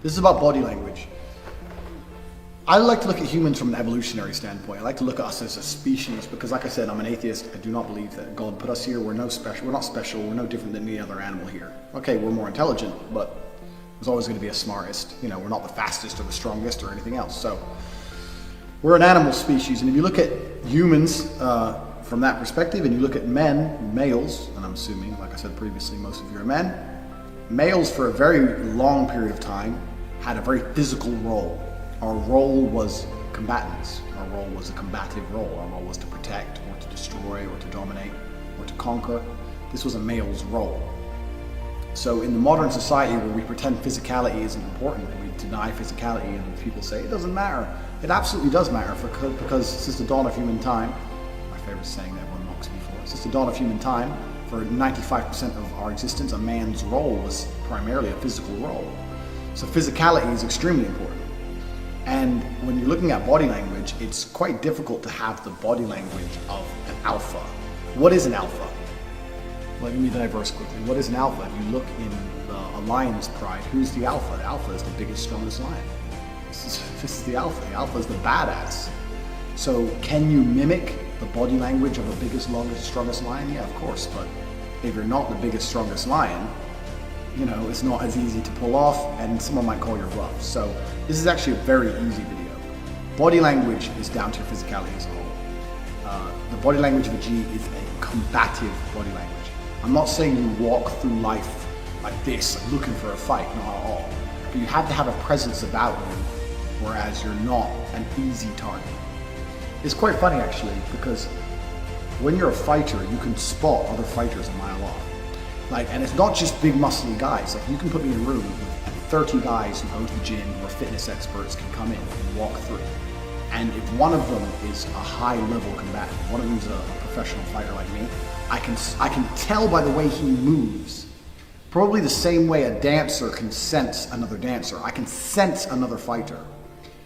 This is about body language. I like to look at humans from an evolutionary standpoint. I like to look at us as a species because, like I said, I'm an atheist. I do not believe that God put us here. We're not special. We're no different than any other animal here. Okay, we're more intelligent, but there's always going to be a smartest. You know, we're not the fastest or the strongest or anything else. So we're an animal species, and if you look at humans from that perspective, and you look at males, and I'm assuming, like I said previously, most of you are men. Males, for a very long period of time, had a very physical role. Our role was combatants. Our role was a combative role. Our role was to protect, or to destroy, or to dominate, or to conquer. This was a male's role. So in the modern society where we pretend physicality isn't important, and we deny physicality, and people say it doesn't matter, it absolutely does matter because since the dawn of human time, my favorite saying that everyone mocks me for, since the dawn of human time, for 95% of our existence, a man's role was primarily a physical role. So physicality is extremely important. And when you're looking at body language, it's quite difficult to have the body language of an alpha. What is an alpha? Let me diverse quickly. What is an alpha? If you look in a lion's pride, who's the alpha? The alpha is the biggest, strongest lion. This is the alpha. The alpha is the badass. So can you mimic the body language of the biggest, longest, strongest lion? Yeah, of course. But if you're not the biggest, strongest lion, you know, it's not as easy to pull off, and someone might call your bluff. So this is actually a very easy video. Body language is down to your physicality as a whole. The body language of a G is a combative body language. I'm not saying you walk through life like this, like looking for a fight, not at all. But you have to have a presence about you, whereas you're not an easy target. It's quite funny actually, because when you're a fighter, you can spot other fighters a mile off. And it's not just big muscly guys. Like, you can put me in a room with 30 guys who go to the gym, who are fitness experts, can come in and walk through. And if one of them is a high-level combatant, one of them is a professional fighter like me, I can tell by the way he moves, probably the same way a dancer can sense another dancer. I can sense another fighter.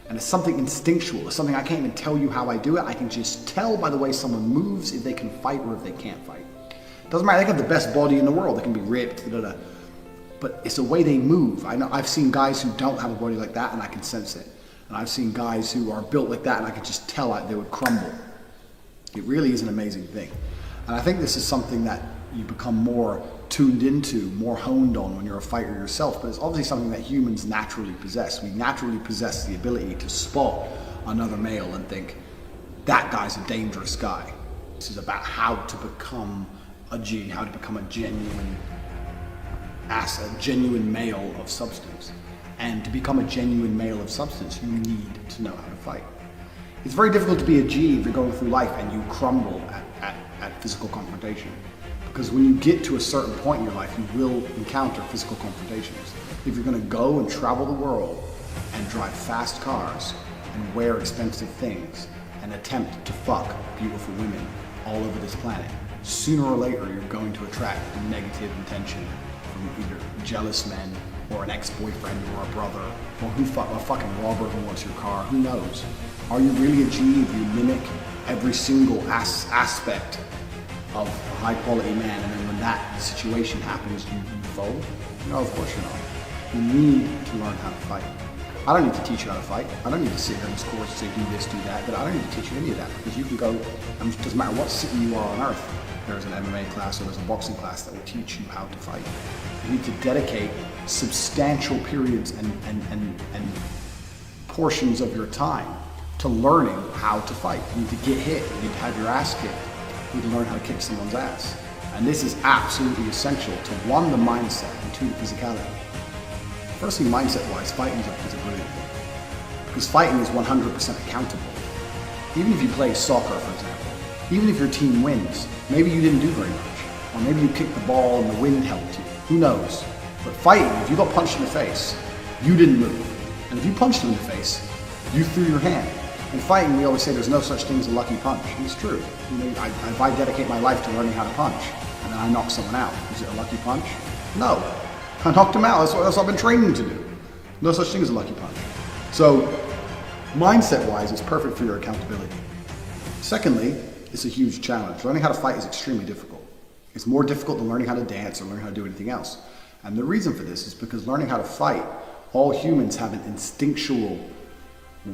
And it's something instinctual. It's something I can't even tell you how I do it. I can just tell by the way someone moves if they can fight or if they can't fight. Doesn't matter, they can have the best body in the world, they can be ripped, but it's the way they move. I've seen guys who don't have a body like that and I can sense it. And I've seen guys who are built like that and I can just tell they would crumble. It really is an amazing thing. And I think this is something that you become more tuned into, more honed on when you're a fighter yourself, but it's obviously something that humans naturally possess. We naturally possess the ability to spot another male and think, that guy's a dangerous guy. This is about how to become a G, how to become a genuine male of substance. And to become a genuine male of substance, you need to know how to fight. It's very difficult to be a G if you're going through life and you crumble at physical confrontation. Because when you get to a certain point in your life, you will encounter physical confrontations. If you're going to go and travel the world and drive fast cars and wear expensive things and attempt to fuck beautiful women all over this planet, sooner or later you're going to attract negative intention from either jealous men or an ex-boyfriend or a brother or a fucking robber who wants your car. Who knows? Are you really a G if you mimic every single aspect of a high-quality man, and then when that situation happens, you fold? No, of course you're not. You need to learn how to fight. I don't need to teach you how to fight. I don't need to sit here in this course and say do this, do that, but I don't need to teach you any of that, because you can go, and it doesn't matter what city you are on earth, there's an MMA class or there's a boxing class that will teach you how to fight. You need to dedicate substantial periods and portions of your time to learning how to fight. You need to get hit, you need to have your ass kicked, you need to learn how to kick someone's ass. And this is absolutely essential to one, the mindset, and two, the physicality. Firstly, mindset-wise, fighting is a brilliant thing. Because fighting is 100% accountable. Even if you play soccer, for example, even if your team wins, maybe you didn't do very much. Or maybe you kicked the ball and the wind helped you. Who knows? But fighting, if you got punched in the face, you didn't move. And if you punched him in the face, you threw your hand. In fighting, we always say there's no such thing as a lucky punch. And it's true. You know, if I dedicate my life to learning how to punch, and then I knock someone out, is it a lucky punch? No. I knocked him out. That's what I've been training to do. No such thing as a lucky punch. So, mindset-wise, it's perfect for your accountability. Secondly, it's a huge challenge. Learning how to fight is extremely difficult. It's more difficult than learning how to dance or learning how to do anything else. And the reason for this is because learning how to fight all humans have an instinctual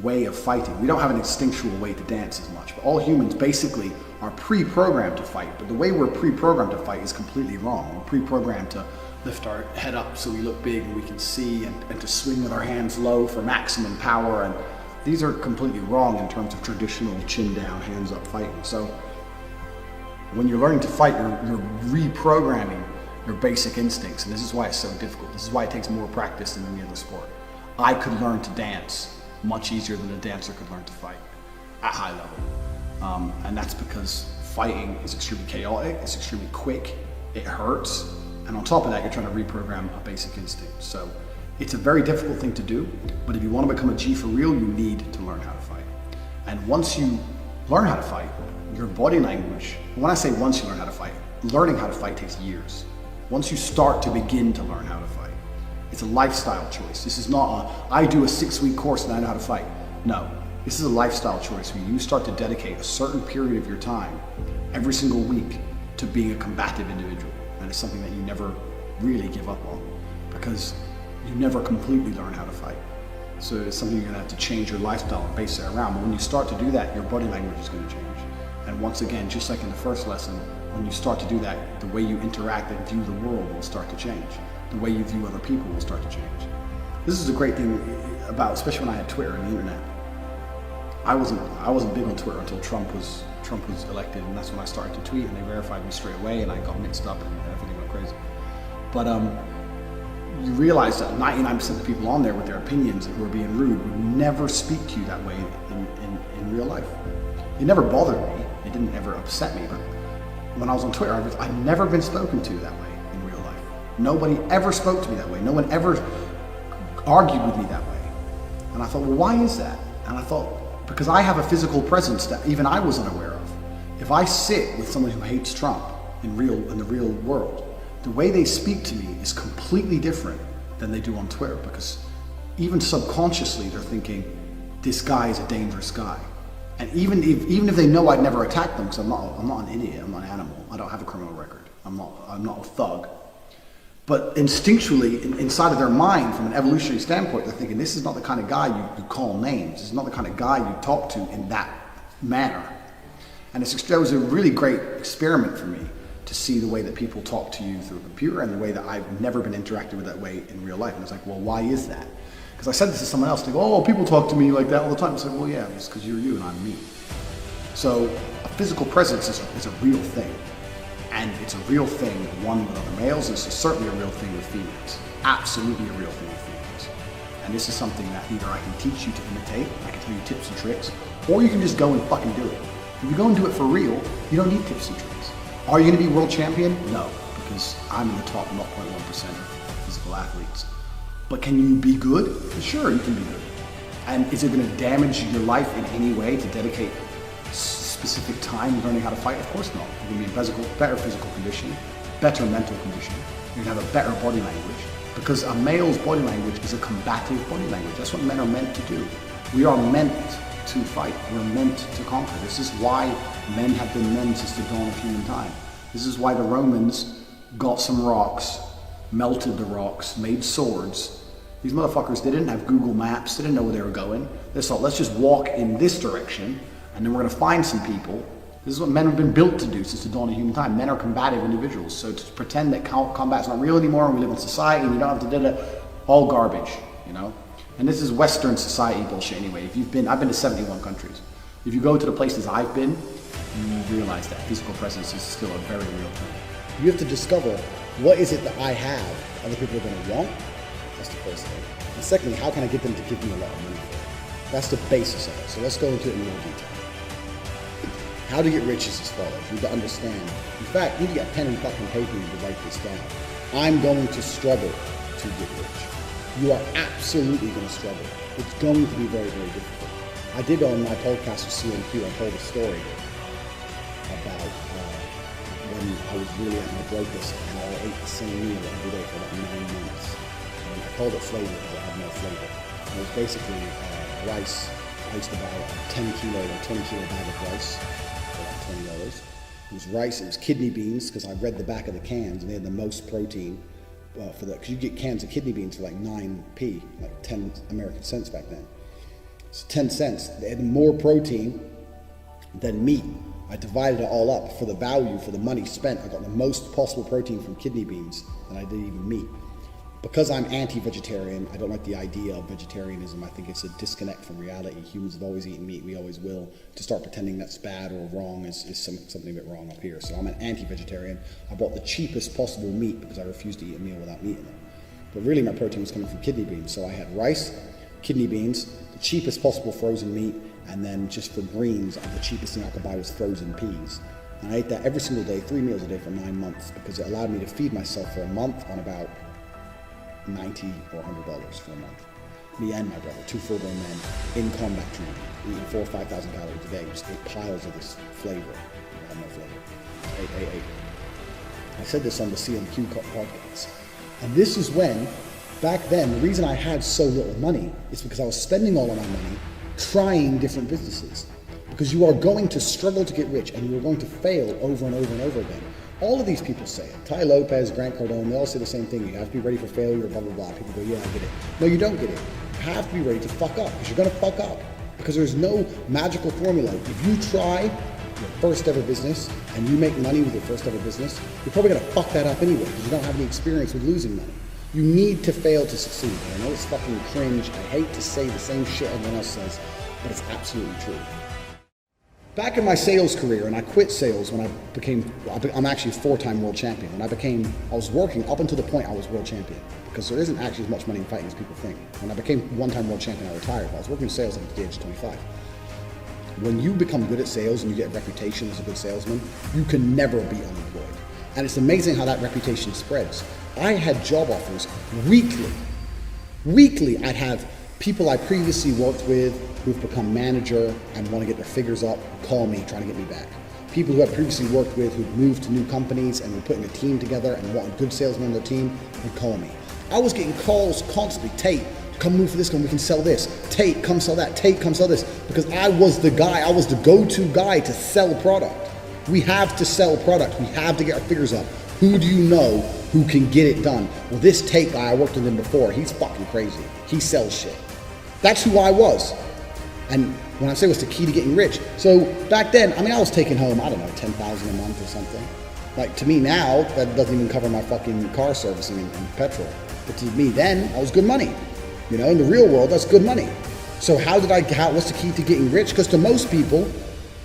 way of fighting. We don't have an instinctual way to dance as much, but all humans basically are pre-programmed to fight. But the way we're pre-programmed to fight is completely wrong. We're pre-programmed to lift our head up so we look big and we can see, and to swing with our hands low for maximum power. And these are completely wrong in terms of traditional chin down, hands up fighting. So when you're learning to fight, you're reprogramming your basic instincts, and this is why it's so difficult. This is why it takes more practice than any other sport. I could learn to dance much easier than a dancer could learn to fight at high level. And that's because fighting is extremely chaotic, it's extremely quick, it hurts, and on top of that, you're trying to reprogram a basic instinct. So it's a very difficult thing to do, but if you want to become a G for real, you need to learn how to fight. And once you learn how to fight, your body language, when I say once you learn how to fight, learning how to fight takes years. Once you start to begin to learn how to fight, it's a lifestyle choice. This is not I do a 6-week course and I know how to fight. No, this is a lifestyle choice where you start to dedicate a certain period of your time every single week to being a combative individual. And it's something that you never really give up on, because you never completely learn how to fight. So it's something you're gonna have to change your lifestyle and base it around. But when you start to do that, your body language is gonna change. And once again, just like in the first lesson, when you start to do that, the way you interact and view the world will start to change. The way you view other people will start to change. This is a great thing about, especially when I had Twitter and the internet. I wasn't big on Twitter until Trump was elected, and that's when I started to tweet, and they verified me straight away, and I got mixed up and everything went crazy. But you realize that 99% of the people on there with their opinions and who are being rude would never speak to you that way in real life. It never bothered me. It didn't ever upset me. But when I was on Twitter, I've never been spoken to that way in real life. Nobody ever spoke to me that way. No one ever argued with me that way. And I thought, well, why is that? And I thought, because I have a physical presence that even I wasn't aware of. If I sit with someone who hates Trump in the real world, the way they speak to me is completely different than they do on Twitter, because even subconsciously they're thinking, this guy is a dangerous guy. And even if they know I'd never attack them, because I'm not an idiot, I'm not an animal, I don't have a criminal record, I'm not a thug. But instinctually, inside of their mind, from an evolutionary standpoint, they're thinking, this is not the kind of guy you call names, this is not the kind of guy you talk to in that manner. And that was a really great experiment for me, to see the way that people talk to you through a computer and the way that I've never been interacted with that way in real life. And I was like, well, why is that? Because I said this to someone else, they go, oh, people talk to me like that all the time. I said, well, yeah, it's because you're you and I'm me. So a physical presence is a real thing. And it's a real thing, one with other males, and it's certainly a real thing with females. Absolutely a real thing with females. And this is something that either I can teach you to imitate, I can tell you tips and tricks, or you can just go and fucking do it. If you go and do it for real, you don't need tips and tricks. Are you going to be world champion? No, because I'm in the top 0.1% of physical athletes. But can you be good? Sure, you can be good. And is it going to damage your life in any way to dedicate specific time learning how to fight? Of course not. You're going to be in better physical condition, better mental condition. You're going to have a better body language, because a male's body language is a combative body language. That's what men are meant to do. We are meant to fight. We're meant to conquer. This is why men have been men since the dawn of human time. This is why the Romans got some rocks, melted the rocks, made swords. These motherfuckers, they didn't have Google Maps, they didn't know where they were going. They thought, let's just walk in this direction, and then we're gonna find some people. This is what men have been built to do since the dawn of human time. Men are combative individuals, so to pretend that combat's not real anymore and we live in society and you don't have to do that, all garbage, you know? And this is Western society bullshit anyway. I've been to 71 countries. If you go to the places I've been, you realize that physical presence is still a very real thing. You have to discover, what is it that I have other people are going to want? That's the first thing. And secondly, how can I get them to give me a lot of money for it? That's the basis of it. So let's go into it in more detail. How to get rich is as follows. You need to understand. In fact, you need to get pen and fucking paper to write this down. I'm going to struggle to get rich. You are absolutely going to struggle. It's going to be very, very difficult. I did on my podcast with CNQ, I told a story about when I was really at my brokest and I ate the same meal every day for about 9 months. And I called it flavor because it had no flavor. And it was basically rice. I used to buy a 10 kilo or 20 kilo bag of rice for like $20. It was rice, it was kidney beans, because I read the back of the cans and they had the most protein. for that, because you get cans of kidney beans for like 9p, like 10 American cents back then. It's 10 cents. They had more protein than meat. I divided it all up for the value, for the money spent. I got the most possible protein from kidney beans than I did even meat. Because I'm anti-vegetarian, I don't like the idea of vegetarianism. I think it's a disconnect from reality. Humans have always eaten meat, we always will. To start pretending that's bad or wrong is something a bit wrong up here. So I'm an anti-vegetarian. I bought the cheapest possible meat because I refused to eat a meal without meat in it. But really my protein was coming from kidney beans. So I had rice, kidney beans, the cheapest possible frozen meat, and then just for greens, the cheapest thing I could buy was frozen peas. And I ate that every single day, 3 meals a day for 9 months, because it allowed me to feed myself for a month on about $90 or $100 for a month. Me and my brother, 2 full-grown men in combat training, eating 4,000 or 5,000 calories a day, just ate piles of this flavor. I had no flavor. Ate. I said this on the CMQ podcast. And this is when, back then, the reason I had so little money is because I was spending all of my money trying different businesses. Because you are going to struggle to get rich and you are going to fail over and over and over again. All of these people say it. Tai Lopez, Grant Cardone, they all say the same thing. You have to be ready for failure, blah, blah, blah. People go, yeah, I get it. No, you don't get it. You have to be ready to fuck up, because you're going to fuck up. Because there's no magical formula. If you try your first ever business and you make money with your first ever business, you're probably going to fuck that up anyway, because you don't have any experience with losing money. You need to fail to succeed. And I know it's fucking cringe. I hate to say the same shit everyone else says, but it's absolutely true. Back in my sales career, and I quit sales when I'm actually a 4-time world champion. When I was working up until the point I was world champion, because there isn't actually as much money in fighting as people think. When I became 1-time world champion, I retired, but I was working in sales at the age of 25. When you become good at sales and you get a reputation as a good salesman, you can never be unemployed. And it's amazing how that reputation spreads. I had job offers weekly. Weekly, I'd have people I previously worked with who've become manager and want to get their figures up call me, trying to get me back. People who I previously worked with who'd moved to new companies and were putting a team together and wanted good salesmen on their team would call me. I was getting calls constantly. Tate, come move for this one, we can sell this. Tate, come sell that. Tate, come sell this. Because I was the guy, I was the go-to guy to sell product. We have to sell product. We have to get our figures up. Who do you know who can get it done? Well, this Tate guy, I worked with him before. He's fucking crazy. He sells shit. That's who I was. And when I say it was the key to getting rich. So back then, I was taking home, I don't know, $10,000 a month or something. Like to me now, that doesn't even cover my fucking car servicing and petrol. But to me then, that was good money. You know, in the real world, that's good money. So what's the key to getting rich? Because to most people,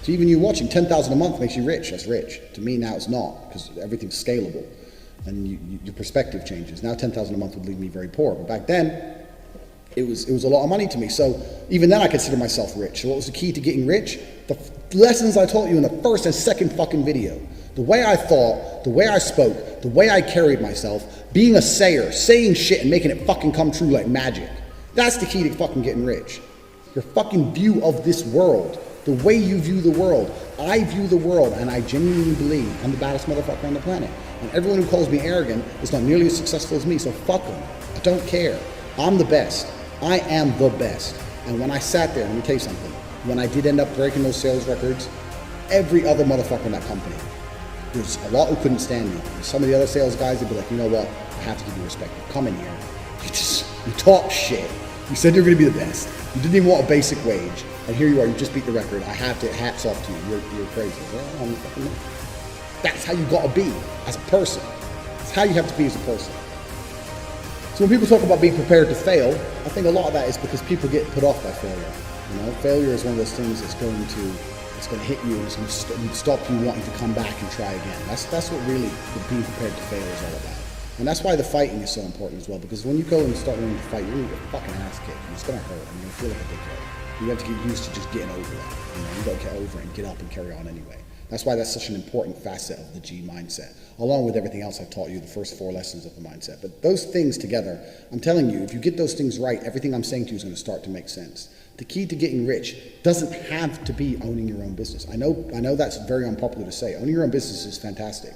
to even you watching, $10,000 a month makes you rich. That's rich. To me now it's not, because everything's scalable. And your perspective changes. Now $10,000 a month would leave me very poor. But back then, it was a lot of money to me. So even then I consider myself rich. So what was the key to getting rich? The lessons I taught you in the first and second fucking video. The way I thought, the way I spoke, the way I carried myself, being a sayer, saying shit and making it fucking come true like magic. That's the key to fucking getting rich. Your fucking view of this world, the way you view the world. I view the world and I genuinely believe I'm the baddest motherfucker on the planet. And everyone who calls me arrogant is not nearly as successful as me, so fuck them. I don't care. I'm the best. I am the best. And when I sat there, let me tell you something, when I did end up breaking those sales records, every other motherfucker in that company, there's a lot who couldn't stand me. Some of the other sales guys, they'd be like, you know what, I have to give you respect. You come in here, you talk shit. You said you're gonna be the best. You didn't even want a basic wage. And here you are, you just beat the record. I have to, hats off to you, you're crazy. Well, that's how you gotta be as a person. That's how you have to be as a person. So when people talk about being prepared to fail, I think a lot of that is because people get put off by failure. You know, failure is one of those things that's going to hit you and it's going to stop you wanting to come back and try again. That's what really being prepared to fail is all about. And that's why the fighting is so important as well, because when you go and start learning to fight, you're going to get a fucking ass kicked and it's going to hurt and you're going to feel like a dickhead. You have to get used to just getting over that. You know, you got to get over it and get up and carry on anyway. That's why that's such an important facet of the G mindset, along with everything else I've taught you, the first 4 lessons of the mindset. But those things together, I'm telling you, if you get those things right, everything I'm saying to you is going to start to make sense. The key to getting rich doesn't have to be owning your own business. I know that's very unpopular to say. Owning your own business is fantastic.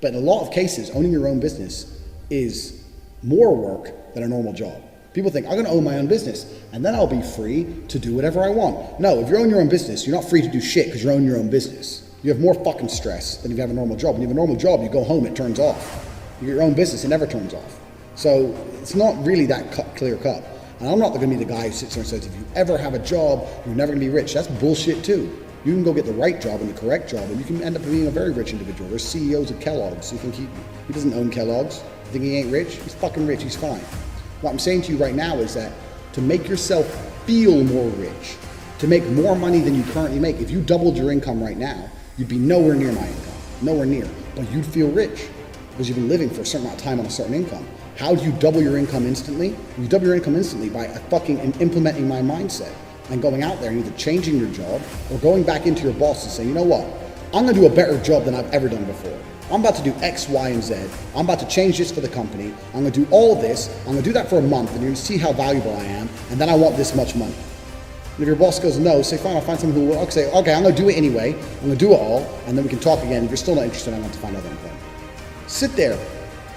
But in a lot of cases, owning your own business is more work than a normal job. People think, I'm going to own my own business, and then I'll be free to do whatever I want. No, if you own your own business, you're not free to do shit because you own your own business. You have more fucking stress than if you have a normal job. When you have a normal job, you go home, it turns off. You get your own business, it never turns off. So it's not really that clear cut. And I'm not going to be the guy who sits there and says, if you ever have a job, you're never going to be rich. That's bullshit too. You can go get the right job and the correct job, and you can end up being a very rich individual. There's CEOs of Kellogg's. You think he doesn't own Kellogg's? You think he ain't rich? He's fucking rich. He's fine. What I'm saying to you right now is that to make yourself feel more rich, to make more money than you currently make, if you doubled your income right now, you'd be nowhere near my income. Nowhere near. But you'd feel rich because you've been living for a certain amount of time on a certain income. How do you double your income instantly? You double your income instantly by fucking implementing my mindset and going out there and either changing your job or going back into your boss and saying, you know what? I'm gonna do a better job than I've ever done before. I'm about to do X, Y, and Z. I'm about to change this for the company. I'm gonna do all of this. I'm gonna do that for a month and you're gonna see how valuable I am, and then I want this much money. And if your boss goes no, say fine, I'll find someone who will say, okay, I'm gonna do it anyway. I'm gonna do it all, and then we can talk again. If you're still not interested, I want to find other employment. Sit there,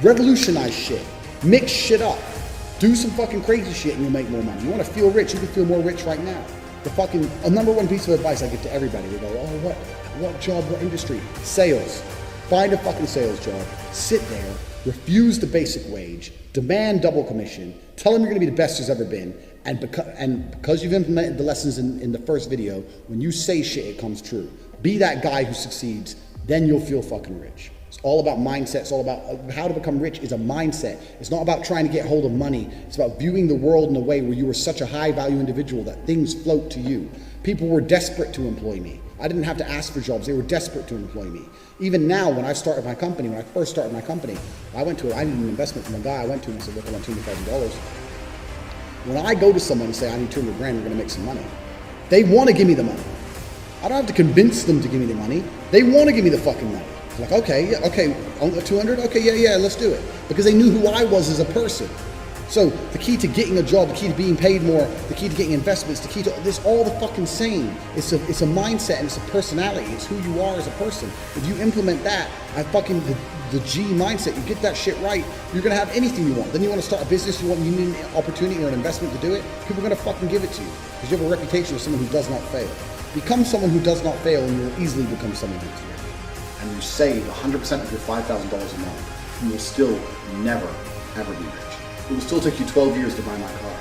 revolutionize shit, mix shit up, do some fucking crazy shit and you'll make more money. You wanna feel rich, you can feel more rich right now. A number one piece of advice I give to everybody, they go, oh, what job, what industry? Sales. Find a fucking sales job, sit there, refuse the basic wage, demand double commission, tell them you're gonna be the best there's ever been, and because you've implemented the lessons in the first video, when you say shit, it comes true. Be that guy who succeeds, then you'll feel fucking rich. It's all about mindset. It's all about how to become rich is a mindset. It's not about trying to get hold of money. It's about viewing the world in a way where you were such a high value individual that things float to you. People were desperate to employ me. I didn't have to ask for jobs. They were desperate to employ me. Even now, when I started my company, when I first started my company, I needed an investment from a guy I went to and said, look, I want $200,000. When I go to someone and say, I need 200 grand, we're gonna make some money, they wanna give me the money. I don't have to convince them to give me the money. They wanna give me the fucking money. It's like, okay, yeah, okay, 200, okay, yeah, let's do it. Because they knew who I was as a person. So the key to getting a job, the key to being paid more, the key to getting investments, the key to this, all the fucking same. It's a mindset and it's a personality. It's who you are as a person. If you implement that, the G mindset, you get that shit right, you're gonna have anything you want. Then you wanna start a business, you need an opportunity or an investment to do it, people are gonna fucking give it to you. Because you have a reputation of someone who does not fail. Become someone who does not fail and you will easily become someone who's rich. And you save 100% of your $5,000 a month, you will still never, ever be rich. It will still take you 12 years to buy my car.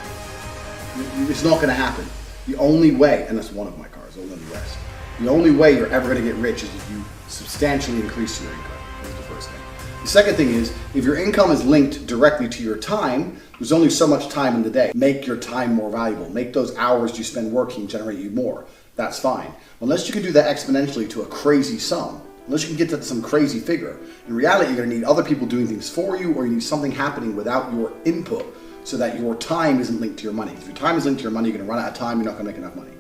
It's not gonna happen. The only way, and that's one of my cars, other than the rest, the only way you're ever gonna get rich is if you substantially increase your income. That's the first thing. The second thing is, if your income is linked directly to your time, there's only so much time in the day. Make your time more valuable. Make those hours you spend working generate you more. That's fine. Unless you can do that exponentially to a crazy sum, unless you can get to some crazy figure. In reality, you're gonna need other people doing things for you, or you need something happening without your input so that your time isn't linked to your money. If your time is linked to your money, you're gonna run out of time, you're not gonna make enough money.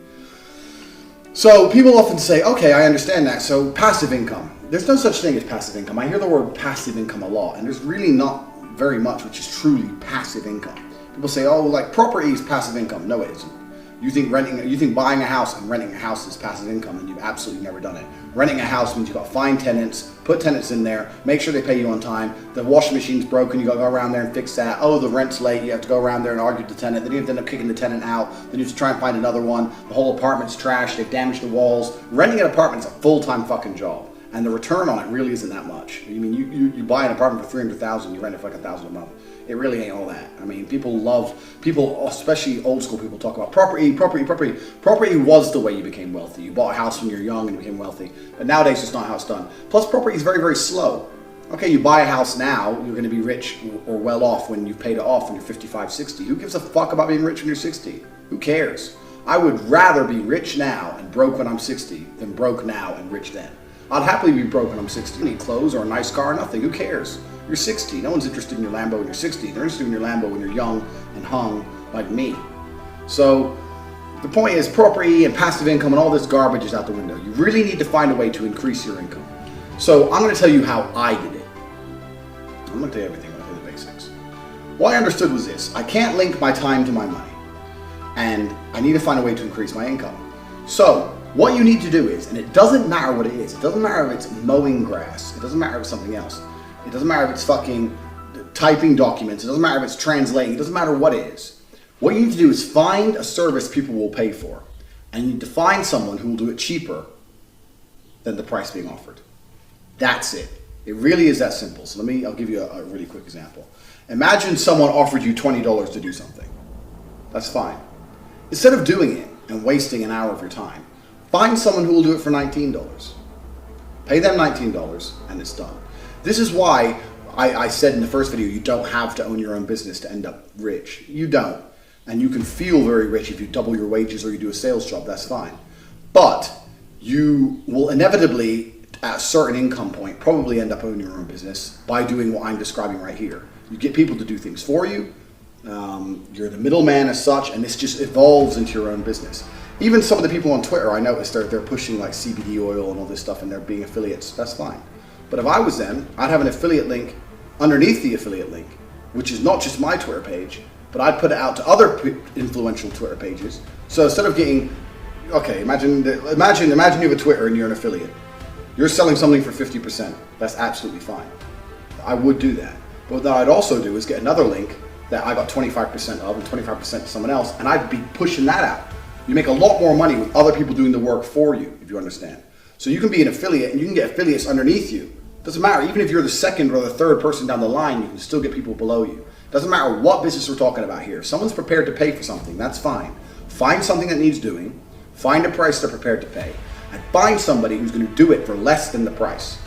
So people often say, okay, I understand that, so passive income. There's no such thing as passive income. I hear the word passive income a lot, and there's really not very much which is truly passive income. People say, oh, like property is passive income. No, it isn't. You think buying a house and renting a house is passive income, and you've absolutely never done it. Renting a house means you've got to find tenants, put tenants in there, make sure they pay you on time. The washing machine's broken, you got to go around there and fix that. Oh, the rent's late, you have to go around there and argue with the tenant. Then you have to end up kicking the tenant out. Then you have to try and find another one. The whole apartment's trashed, they've damaged the walls. Renting an apartment is a full-time fucking job, and the return on it really isn't that much. I mean, you buy an apartment for $300,000, you rent it for like $1,000 a month. It really ain't all that. I mean, people, especially old school people, talk about property. Property was the way you became wealthy. You bought a house when you were young and you became wealthy. But nowadays, it's not how it's done. Plus, property is very, very slow. Okay, you buy a house now, you're going to be rich or well off when you've paid it off when you're 55, 60. Who gives a fuck about being rich when you're 60? Who cares? I would rather be rich now and broke when I'm 60 than broke now and rich then. I'd happily be broke when I'm 60. You need clothes or a nice car or nothing. Who cares? You're 60. No one's interested in your Lambo when you're 60. They're interested in your Lambo when you're young and hung like me. So the point is, property and passive income and all this garbage is out the window. You really need to find a way to increase your income. So I'm going to tell you how I did it. I'm going to tell you everything. I'm going to tell you the basics. What I understood was this. I can't link my time to my money. And I need to find a way to increase my income. So what you need to do is, and it doesn't matter what it is. It doesn't matter if it's mowing grass. It doesn't matter if it's something else. It doesn't matter if it's fucking typing documents. It doesn't matter if it's translating. It doesn't matter what it is. What you need to do is find a service people will pay for. And you need to find someone who will do it cheaper than the price being offered. That's it. It really is that simple. So I'll give you a really quick example. Imagine someone offered you $20 to do something. That's fine. Instead of doing it and wasting an hour of your time, find someone who will do it for $19. Pay them $19 and it's done. This is why I said in the first video, you don't have to own your own business to end up rich. You don't. And you can feel very rich if you double your wages or you do a sales job, that's fine. But you will inevitably, at a certain income point, probably end up owning your own business by doing what I'm describing right here. You get people to do things for you, you're the middleman as such, and this just evolves into your own business. Even some of the people on Twitter, I noticed they're pushing like CBD oil and all this stuff and they're being affiliates, that's fine. But if I was them, I'd have an affiliate link underneath the affiliate link, which is not just my Twitter page, but I'd put it out to other influential Twitter pages. So instead of getting, okay, imagine you have a Twitter and you're an affiliate. You're selling something for 50%. That's absolutely fine. I would do that. But what I'd also do is get another link that I got 25% of and 25% to someone else, and I'd be pushing that out. You make a lot more money with other people doing the work for you, if you understand. So you can be an affiliate and you can get affiliates underneath you. Doesn't matter, even if you're the second or the third person down the line, you can still get people below you. Doesn't matter what business we're talking about here. If someone's prepared to pay for something, that's fine. Find something that needs doing, find a price they're prepared to pay, and find somebody who's going to do it for less than the price.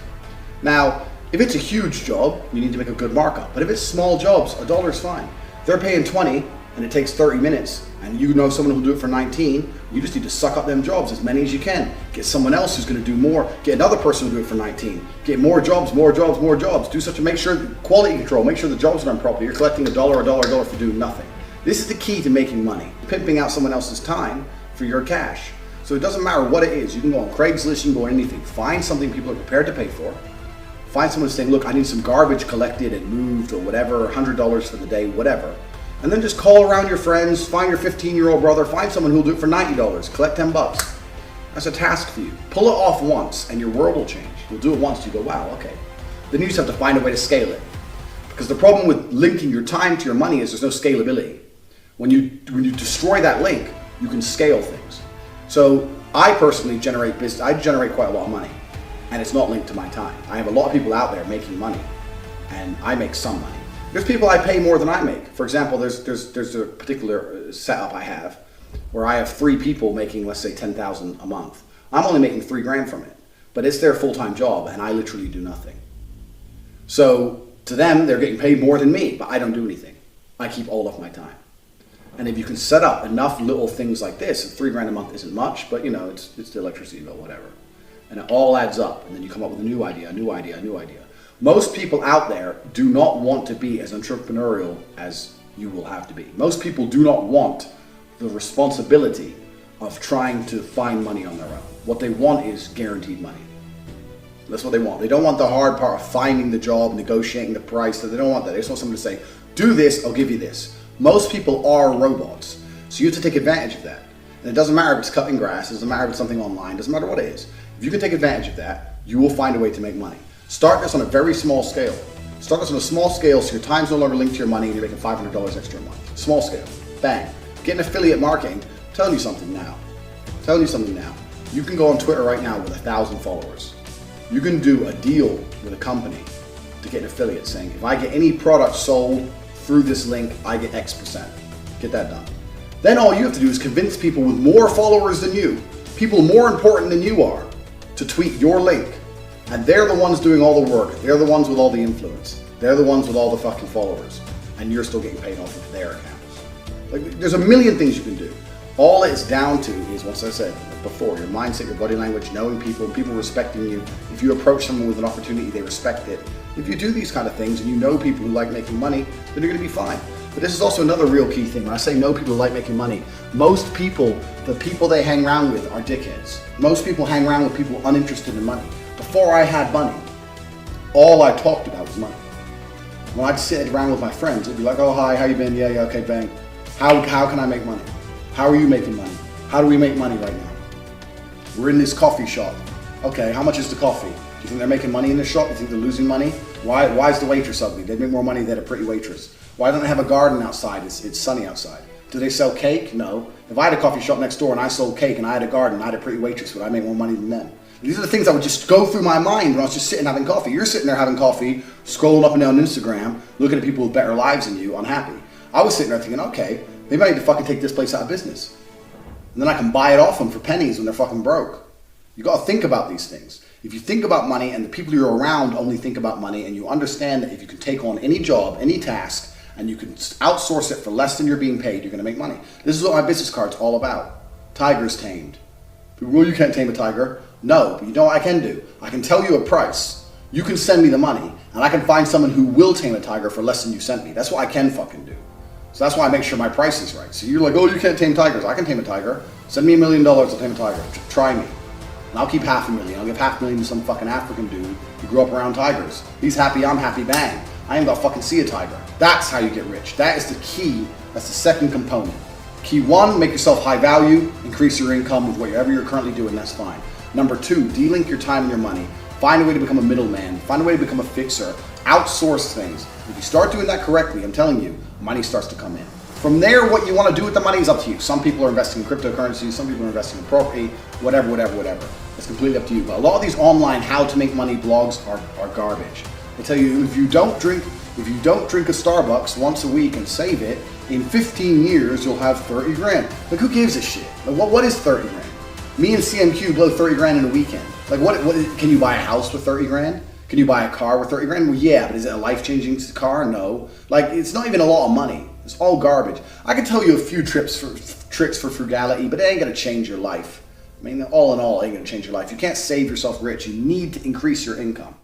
Now, if it's a huge job, you need to make a good markup. But if it's small jobs, $1 is fine. If they're paying 20 and it takes 30 minutes, and you know someone who'll do it for 19, you just need to suck up them jobs, as many as you can. Get someone else who's going to do more. Get another person who'll do it for 19. Get more jobs, more jobs, more jobs. Do such a, make sure quality control, make sure the jobs are done properly. You're collecting $1 for doing nothing. This is the key to making money. Pimping out someone else's time for your cash. So it doesn't matter what it is. You can go on Craigslist, you can go on anything. Find something people are prepared to pay for. Find someone saying, look, I need some garbage collected and moved or whatever, $100 for the day, whatever. And then just call around your friends, find your 15-year-old brother, find someone who'll do it for $90, collect 10 bucks. That's a task for you. Pull it off once and your world will change. You'll do it once, you go, wow, okay. Then you just have to find a way to scale it. Because the problem with linking your time to your money is there's no scalability. When you destroy that link, you can scale things. So I personally generate quite a lot of money, and it's not linked to my time. I have a lot of people out there making money, and I make some money. There's people I pay more than I make. For example, there's a particular setup I have where I have 3 people making, let's say, $10,000 a month. I'm only making $3 grand from it, but it's their full-time job, and I literally do nothing. So to them, they're getting paid more than me, but I don't do anything. I keep all of my time. And if you can set up enough little things like this, $3 grand a month isn't much, but you know, it's the electricity bill, whatever. And it all adds up, and then you come up with a new idea, a new idea, a new idea. Most people out there do not want to be as entrepreneurial as you will have to be. Most people do not want the responsibility of trying to find money on their own. What they want is guaranteed money. That's what they want. They don't want the hard part of finding the job, negotiating the price. They don't want that. They just want someone to say, do this, I'll give you this. Most people are robots, so you have to take advantage of that. And it doesn't matter if it's cutting grass, it doesn't matter if it's something online, it doesn't matter what it is. If you can take advantage of that, you will find a way to make money. Start this on a very small scale. Start this on a small scale so your time's no longer linked to your money and you're making $500 extra a month. Small scale. Bang. Get an affiliate marketing. I'm telling you something now. You can go on Twitter right now with 1,000 followers. You can do a deal with a company to get an affiliate saying, if I get any product sold through this link, I get X%. Get that done. Then all you have to do is convince people with more followers than you, people more important than you are, to tweet your link. And they're the ones doing all the work. They're the ones with all the influence. They're the ones with all the fucking followers. And you're still getting paid off of their accounts. Like, there's a million things you can do. All it's down to is, once I said before, your mindset, your body language, knowing people, people respecting you. If you approach someone with an opportunity, they respect it. If you do these kind of things and you know people who like making money, then you're going to be fine. But this is also another real key thing. When I say know people who like making money, most people, the people they hang around with are dickheads. Most people hang around with people uninterested in money. Before I had money, all I talked about was money. When I'd sit around with my friends, it'd be like, oh, hi, how you been? Yeah, okay, bang. How can I make money? How are you making money? How do we make money right now? We're in this coffee shop. Okay, how much is the coffee? Do you think they're making money in this shop? Do you think they're losing money? Why is the waitress ugly? They'd make more money if they had a pretty waitress. Why don't they have a garden outside? It's sunny outside. Do they sell cake? No. If I had a coffee shop next door and I sold cake and I had a garden and I had a pretty waitress, would I make more money than them? These are the things that would just go through my mind when I was just sitting having coffee. You're sitting there having coffee, scrolling up and down Instagram, looking at people with better lives than you, unhappy. I was sitting there thinking, okay, maybe I need to fucking take this place out of business. And then I can buy it off them for pennies when they're fucking broke. You gotta think about these things. If you think about money and the people you're around only think about money, and you understand that if you can take on any job, any task, and you can outsource it for less than you're being paid, you're gonna make money. This is what my business card's all about. Tigers tamed. People, well, you can't tame a tiger. No, but you know what I can do? I can tell you a price. You can send me the money, and I can find someone who will tame a tiger for less than you sent me. That's what I can fucking do. So that's why I make sure my price is right. So you're like, oh, you can't tame tigers. I can tame a tiger. Send me $1 million, I'll tame a tiger. Try me. And I'll keep $500,000. I'll give $500,000 to some fucking African dude who grew up around tigers. He's happy, I'm happy, bang. I ain't gonna fucking see a tiger. That's how you get rich. That is the key. That's the second component. Key one, make yourself high value, increase your income with whatever you're currently doing, that's fine. Number two, de-link your time and your money. Find a way to become a middleman. Find a way to become a fixer. Outsource things. If you start doing that correctly, I'm telling you, money starts to come in. From there, what you want to do with the money is up to you. Some people are investing in cryptocurrency, some people are investing in property, whatever. It's completely up to you. But a lot of these online how to make money blogs are garbage. They tell you if you don't drink a Starbucks once a week and save it, in 15 years you'll have 30 grand. Like, who gives a shit? Like, what is 30 grand? Me and CMQ blow 30 grand in a weekend. Like, what can you buy a house with 30 grand? Can you buy a car with 30 grand? Well, yeah, but is it a life-changing car? No. Like, it's not even a lot of money. It's all garbage. I can tell you a few tricks for frugality, but it ain't gonna change your life. I mean, all in all, it ain't gonna change your life. You can't save yourself rich. You need to increase your income.